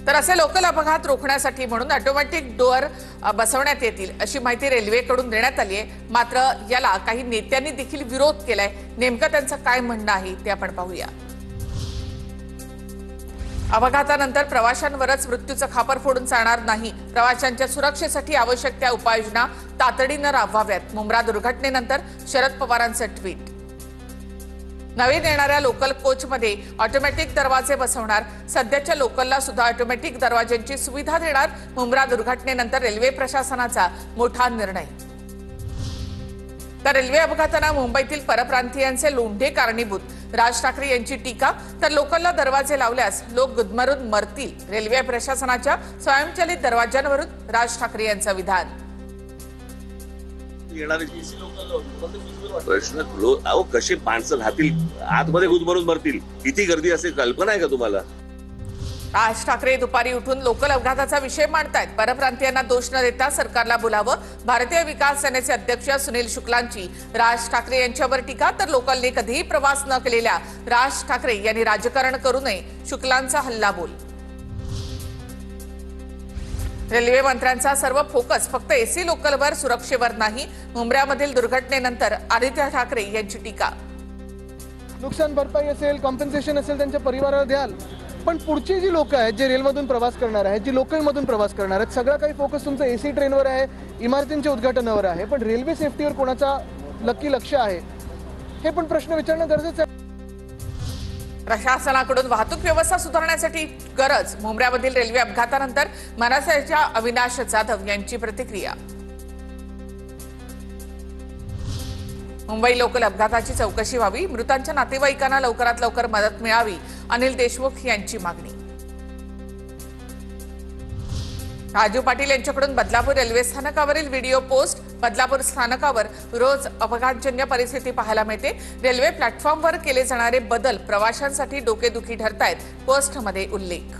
तर असे लोकल अपघात रोखण्यासाठी म्हणून ऑटोमॅटिक डोअर बसवण्यात येतील अशी माहिती रेल्वेकडून देण्यात आली आहे। मात्र याला काही नेत्यांनी देखील विरोध केलाय। नेमकं त्यांचं काय म्हणणं आहे ते आपण पाहूया। अपघातानंतर प्रवाशांवरच मृत्यूचं खापर फोडून चालणार नाही। प्रवाशांच्या सुरक्षेसाठी आवश्यक त्या उपाययोजना तातडीने राबवाव्यात। मुंब्रा दुर्घटनेनंतर शरद पवारांचं ट्विट। नवीन येणाऱ्या लोकल कोचमध्ये ऑटोमॅटिक दरवाजे बसवणार। सध्याच्या लोकलला सुद्धा ऑटोमॅटिक दरवाजांची सुविधा देणार। मुंब्रा दुर्घटनेनंतर रेल्वे प्रशासनाचा मोठा निर्णय। तर रेल्वे अपघातांना मुंबईतील परप्रांतीयांचे लोंढे कारणीभूत। राज ठाकरे यांची टीका। तर लोकलला दरवाजे लावल्यास लोक गुदमरून मरतील। रेल्वे प्रशासनाच्या स्वयंचलित दरवाजांवरून राज ठाकरे यांचं विधान। प्रश्न अहो कसे माणसं राहतील आतमध्ये गुदमरून मरतील, किती गर्दी असेल कल्पना आहे का तुम्हाला? राज ठाकरे दुपारी उठून लोकल अपघाताचा विषय मांडतायत। परप्रांतीयांना दोष न देता सरकारला बोलावं। भारतीय विकास सेनेचे अध्यक्ष सुनील शुक्लांची राज ठाकरे यांच्यावर टीका। तर लोकलने कधीही प्रवास न केलेल्या राज ठाकरे यांनी राजकारण करू नये, शुक्लांचा हल्लाबोल। रेल्वे मंत्र्यांचा सर्व फोकस फक्त एसी लोकलवर, सुरक्षेवर नाही। मुंब्र्यामधील दुर्घटनेनंतर आदित्य ठाकरे यांची टीका। नुकसान भरपाई असेल, कॉम्पेन्सेशन असेल, त्यांच्या परिवाराला द्याल, पण पुढची जी लोक आहेत जे रेलमधून प्रवास करणार आहेत, जी लोकलमधून प्रवास करणार आहेत, सगळं काही फोकस तुमचं एसी ट्रेनवर आहे, इमारतींच्या उद्घाटनावर आहे, पण रेल्वे सेफ्टीवर कोणाचा नक्की लक्ष आहे हे पण प्रश्न विचारणं गरजेचं आहे। प्रशासनाकडून वाहतूक व्यवस्था सुधारण्यासाठी गरज। मुंब्र्यामधील रेल्वे अपघातानंतर मनसेच्या अविनाश जाधव यांची प्रतिक्रिया। मुंबई लोकल अपघाताची चौकशी व्हावी। मृतांच्या नातेवाईकांना लवकरात लवकर मदत मिळावी, अनिल देशमुख यांची मागणी। राजू पाटील यांच्याकडून बदलापूर रेल्वे स्थानकावरील व्हिडिओ पोस्ट। बदलापूर स्थानकावर रोज अपघातजन्य परिस्थिती पाहायला मिळते। रेल्वे प्लॅटफॉर्मवर केले जाणारे बदल प्रवाशांसाठी डोकेदुखी ठरतायत, पोस्टमध्ये उल्लेख।